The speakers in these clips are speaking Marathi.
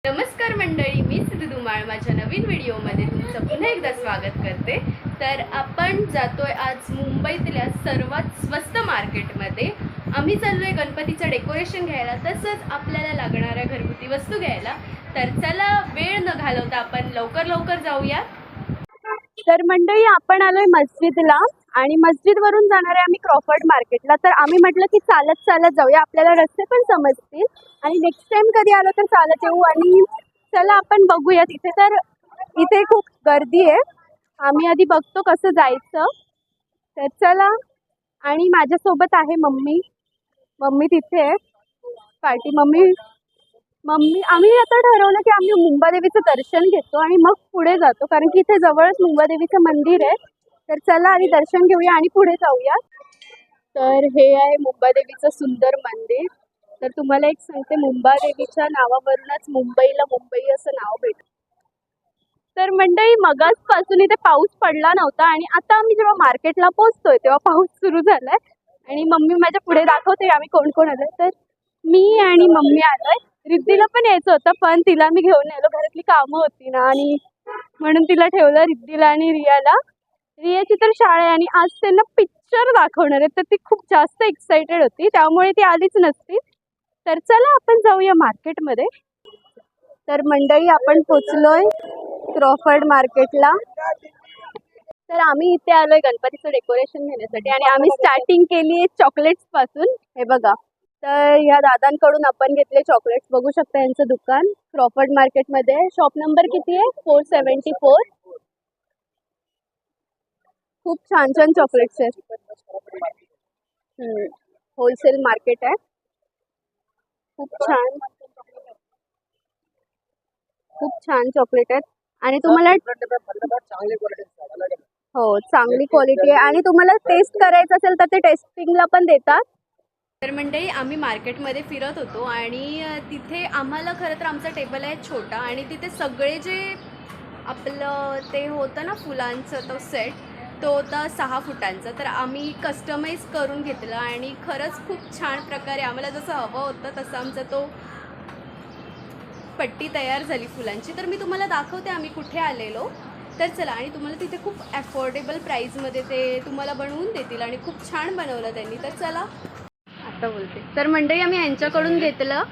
नमस्कार मंडळी, मी सिद्धू धुमाळ माझ्या नवीन व्हिडिओमध्ये तुमचं पुन्हा एकदा स्वागत करते। तर आपण जातोय आज मुंबईतल्या सर्वात स्वस्त मार्केटमध्ये। आम्ही चाललोय गणपतीचं डेकोरेशन घ्यायला, तसंच आपल्याला लागणाऱ्या घरगुती वस्तू घ्यायला। तर चला वेळ न घालवता आपण लवकर जाऊया। तर मंडळी आपण आलोय मस्जिदला आणि मस्जिदवरून जाणार आहे आम्ही क्रॉफर्ड मार्केटला। तर आम्ही म्हटलं की चालत जाऊया, आपल्याला रस्ते पण समजतील आणि नेक्स्ट टाइम कधी आलो तर चालत येऊ। आणि चला आपण बघूया तिथे। तर इथे खूप गर्दी आहे, आम्ही आधी बघतो कसं जायचं। तर चला, आणि माझ्यासोबत आहे मम्मी तिथे आहे पार्टी। मम्मी आम्ही आता ठरवलं की आम्ही मुंबादेवीचं दर्शन घेतो आणि मग पुढे जातो, कारण की इथे जवळच मुंबादेवीचं मंदिर आहे। तर चला आधी दर्शन घेऊया आणि पुढे जाऊया। तर हे आहे मुंबादेवीचं सुंदर मंदिर। तर तुम्हाला एक सांगते, मुंबादेवीच्या नावावरूनच मुंबईला मुंबई असं नाव भेटलं। तर मंडळी मगाचपासून इथे पाऊस पडला नव्हता आणि आता आम्ही जेव्हा मार्केटला पोहोचतोय तेव्हा पाऊस सुरू झालाय। आणि मम्मी माझ्या पुढे दाखवते आम्ही कोण कोण आलोय। तर मी आणि मम्मी आलोय। रिद्धीला पण यायचं होतं, पण तिला मी घेऊन आलो, घरातली कामं होती ना, आणि म्हणून तिला ठेवलं रिद्धीला आणि रियाला। रियाची तर शाळा आहे आणि आज त्यांना पिक्चर दाखवणार आहे, तर ती खूप जास्त एक्साइटेड होती, त्यामुळे ती आलीच नसती। तर चला आपण जाऊया मार्केटमध्ये। तर मंडळी आपण पोचलोय क्रॉफर्ड मार्केटला। तर आम्ही इथे आलोय गणपतीचं डेकोरेशन घेण्यासाठी आणि आम्ही स्टार्टिंग केली आहे चॉकलेट्स पासून। हे बघा, तर या दादांकडून आपण घेतले चॉकलेट्स, बघू शकता यांचं दुकान क्रॉफर्ड मार्केटमध्ये। शॉप नंबर किती आहे? 474। खूप छान छान चॉकलेट्स आहेत। होलसेल मार्केट आहे, खूप छान चॉकलेट आहेत। आणि तुम्हाला हो, चांगली क्वालिटी आहे आणि तुम्हाला टेस्ट करायचं असेल तर ते टेस्टिंगला पण देतात। तर मंडळी आम्ही मार्केटमध्ये फिरत होतो आणि तिथे आम्हाला खरं तर आमचा टेबल आहे छोटा, आणि तिथे सगळे जे आपलं ते होतं ना फुलांचं तो सेट, तो होता 6 फुटांचा। तर आम्ही कस्टमाइज करून घेतलं आणि खरंच खूप छान प्रकारे आम्हाला जसं हवं होतं तसं आमचा तो पट्टी तयार झाली फुलांची। तर मी तुम्हाला दाखवते आम्ही कुठे आलेलो। तर चला, आणि तुम्हाला तिथे खूप अफोर्डेबल प्राईजमध्ये ते तुम्हाला बनवून देतील आणि खूप छान बनवलं त्यांनी। तर चला आता बोलते। तर मंडळी आम्ही यांच्याकडून घेतलं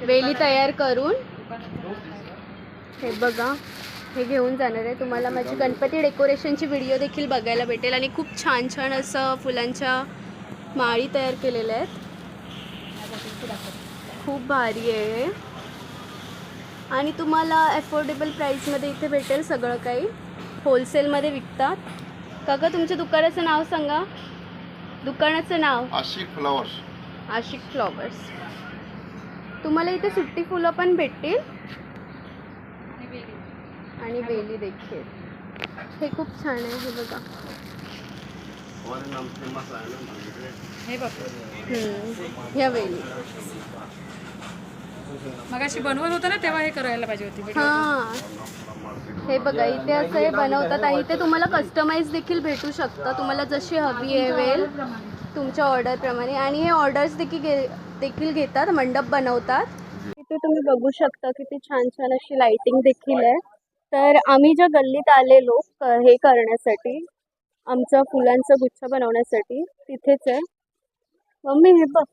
वेली तयार करून। हे बघा, हे घेऊन जाणार आहे। तुम्हाला माझी गणपती डेकोरेशनची व्हिडिओ देखील बघायला भेटेल आणि खूप छान छान असं फुलांच्या माळी तयार केलेल्या आहेत, खूप भारी आहे। आणि तुम्हाला अफोर्डेबल प्राईसमध्ये इथे भेटेल सगळं काही, होलसेलमध्ये विकतात। काका तुमच्या दुकानाचं नाव सांगा। दुकानाचं नाव आशिक फ्लॉवर्स। तुम्हाला इथे सुट्टी फुलं पण भेटतील आणि वेली देखील। हे खूप छान आहे, हे बघा, हे बघ ह्या वेली मगाशी बनवत होतं ना तेव्हा हे करायला पाहिजे होती। हां, हे बघा इथे असं हे बनवतात आणि इथे तुम्हाला कस्टमाइज देखील भेटू शकतं, तुम्हाला जशी हवी आहे वेल तुमच्या ऑर्डरप्रमाणे। आणि हे ऑर्डर्स देखील घेतात, मंडप बनवतात। इथे तुम्ही बघू शकता किती छान छान अशी लाइटिंग देखील आहे। तर आम्ही ज्या गल्लीत आलेलो हे करण्यासाठी, आमचा फुलांचा गुच्छ बनवण्यासाठी, तिथेच आहे। मम्मी हे बघ,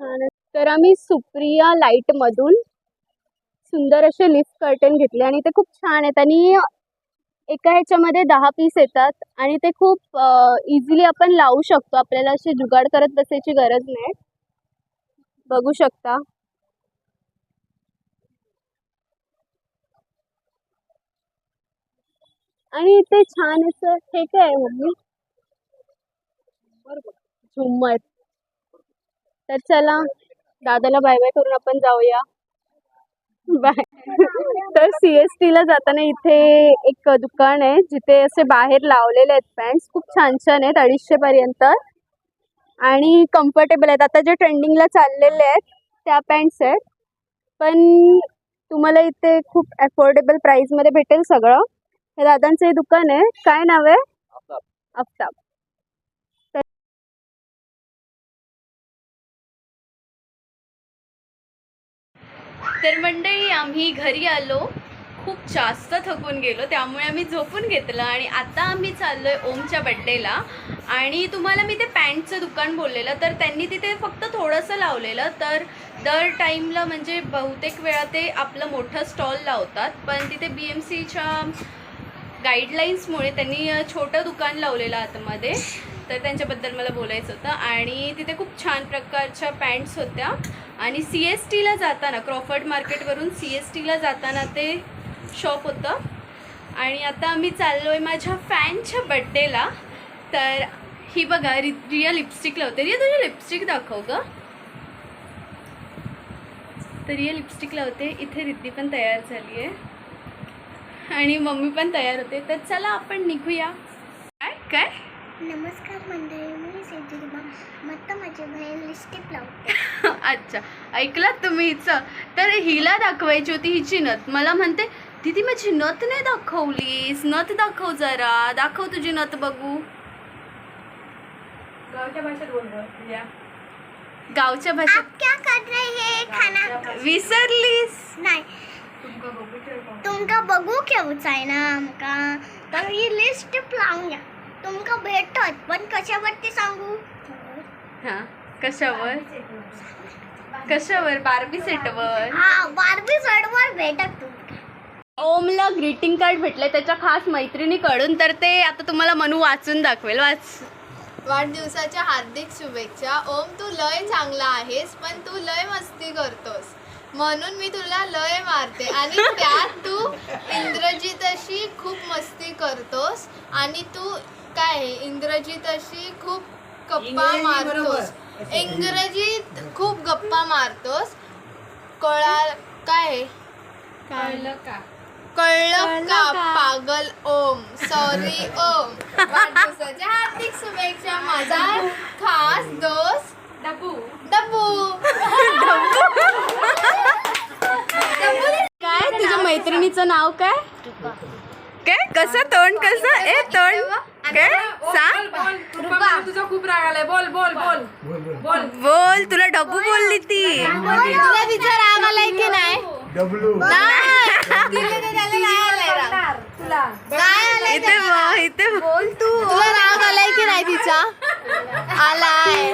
छान आहे। तर आम्ही सुप्रिया लाईट मधून सुंदर असे लिफ कर्टन घेतले आणि ते खूप छान आहेत आणि एका ह्याच्यामध्ये 10 पीस येतात आणि ते खूप इझिली आपण लावू शकतो, आपल्याला असे जुगाड करत बसायची गरज नाही। बघू शकता, आणि इथे छान असं हे काय आहे मम्मी, झुम्मर। तर चला दादाला बाय बाय करून आपण जाऊया, बाय। तर CST ला जाताना इथे एक दुकान आहे जिथे असे बाहेर लावलेले आहेत पॅन्ट्स, खूप छान छान आहेत, 250 पर्यंत आणि कम्फर्टेबल आहेत। आता जे ट्रेंडिंगला चाललेले आहेत त्या पॅन्ट्स आहेत, पण तुम्हाला इथे खूप अफोर्डेबल प्राईसमध्ये भेटेल सगळं. हे दादांचं हे दुकान आहे. काय नाव आहे? आफताब. तर मंडळी आम्ही घरी आलो, खूप जास्त थकून गेलो, त्यामुळे आम्ही झोपून घेतलं आणि आता आम्ही चाललो आहे ओमच्या बड्डेला. आणि तुम्हाला मी ते पॅन्टचं दुकान बोललेलं, तर त्यांनी तिथे फक्त थोडंसं लावलेलं. तर दर टाईमला म्हणजे बहुतेक वेळा ते आपलं मोठं स्टॉल लावतात, पण तिथे BMCच्या गाईडलाईन्समुळे त्यांनी छोटं दुकान लावलेलं आतमध्ये. तर त्यांच्याबद्दल मला बोलायचं होतं. आणि तिथे खूप छान प्रकारच्या पॅन्ट्स होत्या. आणि CSTला जाताना, क्रॉफर्ड मार्केटवरून CSTला जाताना ते शॉप होतं. आणि आता आम्ही चाललो आहे माझ्या फॅनच्या बड्डेला. तर ही बघा, रिया लिपस्टिक लावते. रिया तुझी लिपस्टिक दाखव ग. तर रिया लिपस्टिक लावते. इथे रिद्धी पण तयार झाली आहे आणि मम्मी पण तयार होते. तर चला आपण निघूया. काय काय नमस्कार मंडळी, मी सिद्धिमा. मत्त माझी बहीण लिपस्टिक लावते. अच्छा, ऐकलात तुम्ही हिचं. तर हिला दाखवायची होती हिची नथ. मला म्हणते दीदी माझी नथ नाही दाखवलीस, नथ दाखव जरा, दाखव तुझी नथ बघू. गावच्या भाषेत बोल. या गावच्या भाषेत आप क्या कर रहे हैं? खाना विसरलीस. नाही, तुमका बघू केवच आहे ना आमका. तर ही लिस्ट लावून घ्या. तुमका भेटत, पण कशावरती सांगू? हा, कशावर कशावर? बार्बी सेटवर. हा, बार्बी सेटवर भेटत तुमका. ओमला ग्रीटिंग कार्ड भेटलंय त्याच्या खास मैत्रिणीकडून. तर ते आता तुम्हाला मनू वाचून दाखवेल. वाच. वाढदिवसाच्या हार्दिक शुभेच्छा. ओम, तू लय चांगला आहेस, पण तू लय मस्ती करतोस, म्हणून मी तुला लय मारते. आणि त्यात तू इंद्रजीतशी खूप मस्ती करतोस. आणि तू काय इंग्रजीतशी खूप गप्पा मारतोस. इंग्रजीत खूप गप्पा मारतोस. काय कळलं का? कळलं का पागल ओम? सॉरी ओम. वाढदिवसाच्या हार्दिक शुभेच्छा माझा खास दोस्त डबू. डब्बू. काय तुझ्या मैत्रिणीचं नाव काय? काय? कसं तोंड? कसं ए तोंड काय सांग? तुझा खूप राग आलाय. बोल बोल बोल बोल. बोल. तुला डब्बू बोलली ती. तुला तिचा राग आलाय की नाही? तिला तर त्याला नाही आलाय राग. काय आलाय इथे त्याला? बोल, इथे बोल तू. तुला राग आलाय की नाही तिचा? आलाय.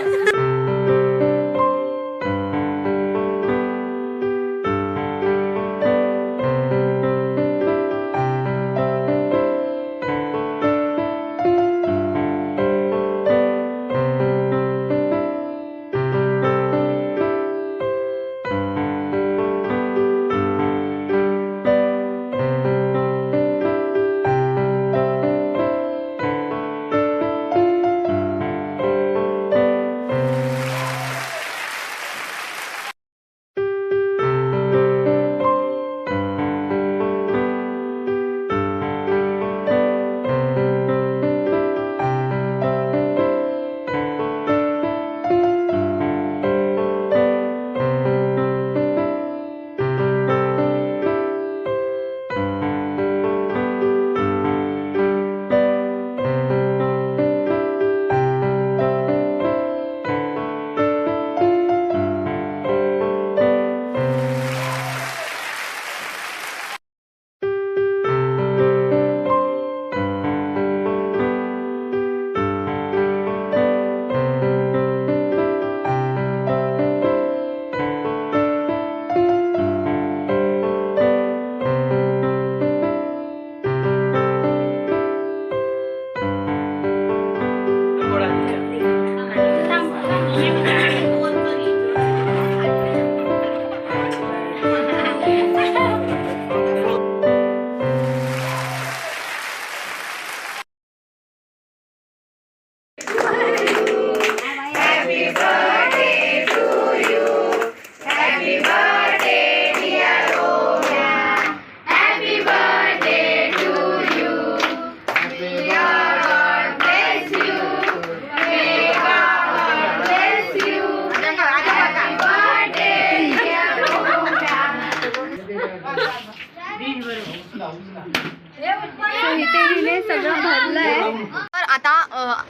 आता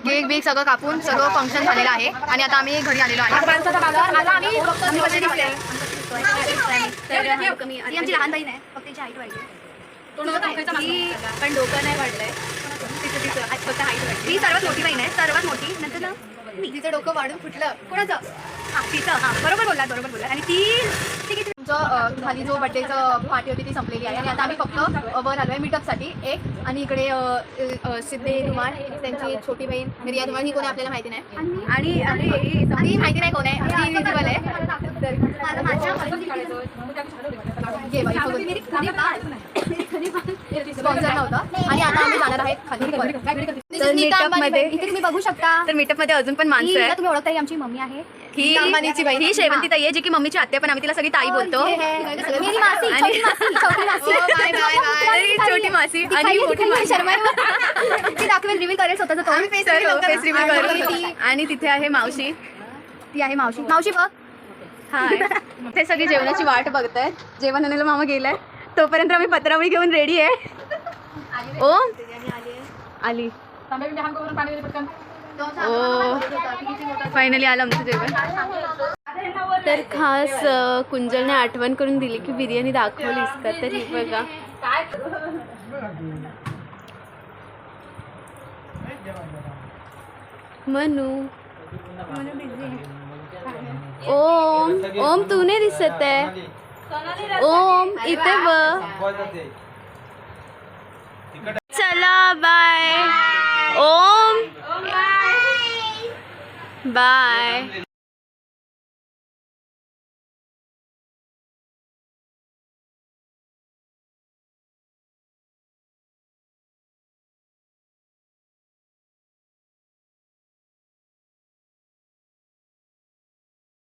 केक बेक सगळं कापून सगळं फंक्शन झालेलं आहे आणि आता आम्ही घरी आलेलो आहे. आता आम्ही कसे दिसले ती आमची लहान बहीण आहे फक्त तिची हाईट वाढली. पण डोकं नाही वाढलंय तिचं फक्त हाईट वाढली. ती सर्वात मोठी बहीण आहे सर्वात मोठी. नंतर ना तिचं डोकं वाढून फुटलं. कोणाचं? तिचं. बरोबर बोललात. आणि ती किती तुमचं खाली जो बड्डेचं पार्टी होती ती संपलेली आहे आणि आता आम्ही फक्त वर आलो आहे मीटअपसाठी एक. आणि इकडे सिद्धे धुमाळ त्यांची छोटी बहीण रिया धुमाळ ही कोणी आपल्याला माहिती नाही आणि ती माहिती नाही कोण आहे ती विजिबल आहे. स्पॉन्सर नव्हतं आणि आता आम्ही जाणार आहे खाली मीटअपमध्ये. इथे तुम्ही बघू शकता. तर मीटअपमध्ये अजून पण माणसं आहे. तुम्ही ओळखता ही आमची मम्मी आहे. ही अंबानीची बाई ही शेवंती ताई आहे जी की मम्मीची आत्या पण आम्ही तिला सगळी ताई बोलतो. मेरी मासी, छोटी मासी, छोटी मासी. तरी छोटी मासी आणि मोठी मासी. ती दाखवेल रिव्हील करेल स्वतःचं तोंड. फेस रिव्हील करू. आणि तिथे आहे मावशी. ती आहे मावशी. मावशी बघ. हाय. ते सगळी जेवणाची वाट बघतायत. जेवण आणायला मामा गेलाय तोपर्यंत आम्ही पत्रावळी घेऊन रेडी आहे. ओ आली. ओ फायनली आलं आमचं जेवण. तर खास कुंजलने आठवण करून दिली की बिर्याणी दाखवलीस का. तर ही बघा मनू. ओम तू नाही दिसत आहे. ओम इथे बघ. चला बाय. ओम बाय.